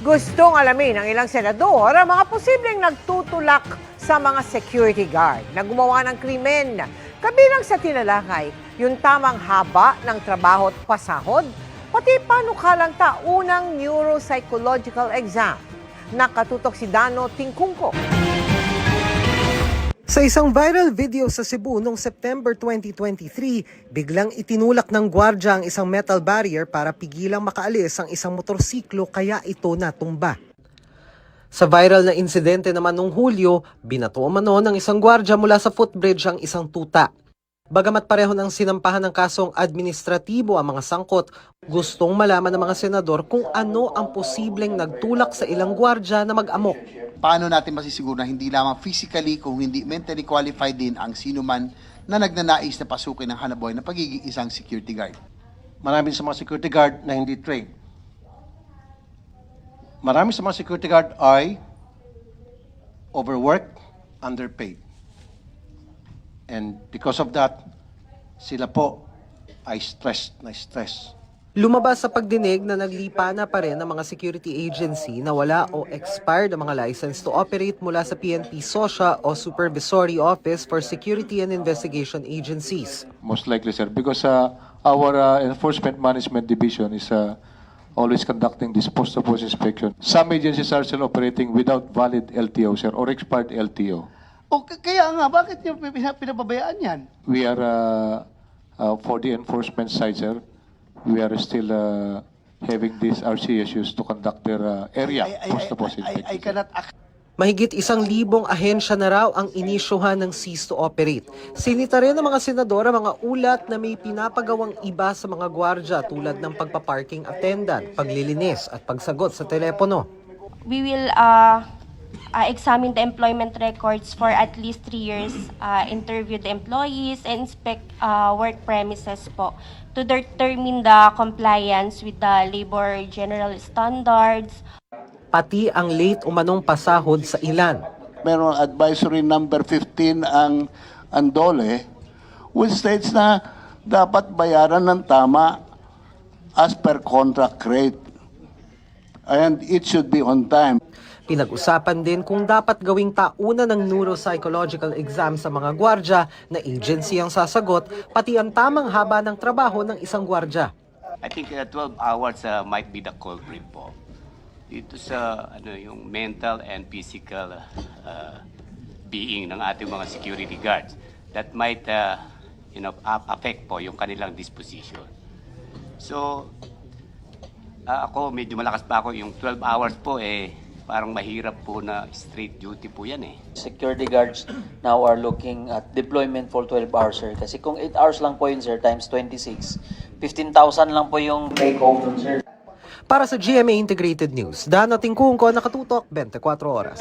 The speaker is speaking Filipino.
Gustong alamin ng ilang senador ang mga posibleng nagtutulak sa mga security guard na gumawa ng krimen. Kabilang sa tinalakay, yung tamang haba ng trabaho at pasahod, pati panukalang taunang neuropsychological exam. Nakatutok si Dano Tingkungko. Sa isang viral video sa Cebu noong September 2023, biglang itinulak ng gwardya ang isang metal barrier para pigilang makaalis ang isang motorsiklo kaya ito natumba. Sa viral na insidente naman noong Hulyo, binato umano ng isang gwardya mula sa footbridge ang isang tuta. Bagamat pareho ng sinampahan ng kasong administratibo ang mga sangkot, gustong malaman ng mga senador kung ano ang posibleng nagtulak sa ilang gwardya na mag-amok. Paano natin masisiguro na hindi lamang physically kung hindi mentally qualified din ang sino man na nagnanais na pasukin ng hanaboy na pagiging isang security guard? Marami sa mga security guard na hindi trained. Marami sa mga security guard ay overworked, underpaid. And because of that, sila po ay stressed. Lumabas sa pagdinig na naglipa na pa rin ang mga security agency na wala o expired ang mga license to operate mula sa PNP SOSIA o Supervisory Office for Security and Investigation Agencies. Most likely, sir, because our Enforcement Management Division is always conducting this post-to-post inspection. Some agencies are still operating without valid LTO, sir, or expired LTO. O kaya nga, bakit niyo pinapabayaan yan? We are, for the enforcement side, sir, we are still having these RCSUs to conduct their area post-to-post inspection. I cannot Mahigit 1,000 ahensya na raw ang inisyuhan ng cease to operate. Sinita rin ng mga senador ang mga ulat na may pinapagawang iba sa mga gwardya tulad ng pagpaparking attendant, paglilinis at pagsagot sa telepono. We will examine the employment records for at least 3 years, interview the employees, and inspect work premises po to determine the compliance with the labor general standards. Pati ang late umanong pasahod sa ilan. Meron advisory number 15 ang DOLE, which states na dapat bayaran ng tama as per contract rate. And it should be on time. Pinag-usapan din kung dapat gawing tauna ng neuropsychological exam sa mga gwardya na agency ang sasagot, pati ang tamang haba ng trabaho ng isang gwardya. I think 12 hours might be the culprit po. Dito sa yung mental and physical being ng ating mga security guards that might affect po yung kanilang disposition. So ako medyo malakas pa ako, yung 12 hours po parang mahirap po na straight duty po yan Security guards now are looking at deployment for 12 hours, sir. Kasi kung 8 hours lang po yun, sir, times 26, 15,000 lang po yung take-home dun, sir. Para sa GMA Integrated News, Dano Tingkungko, nakatutok 24 oras.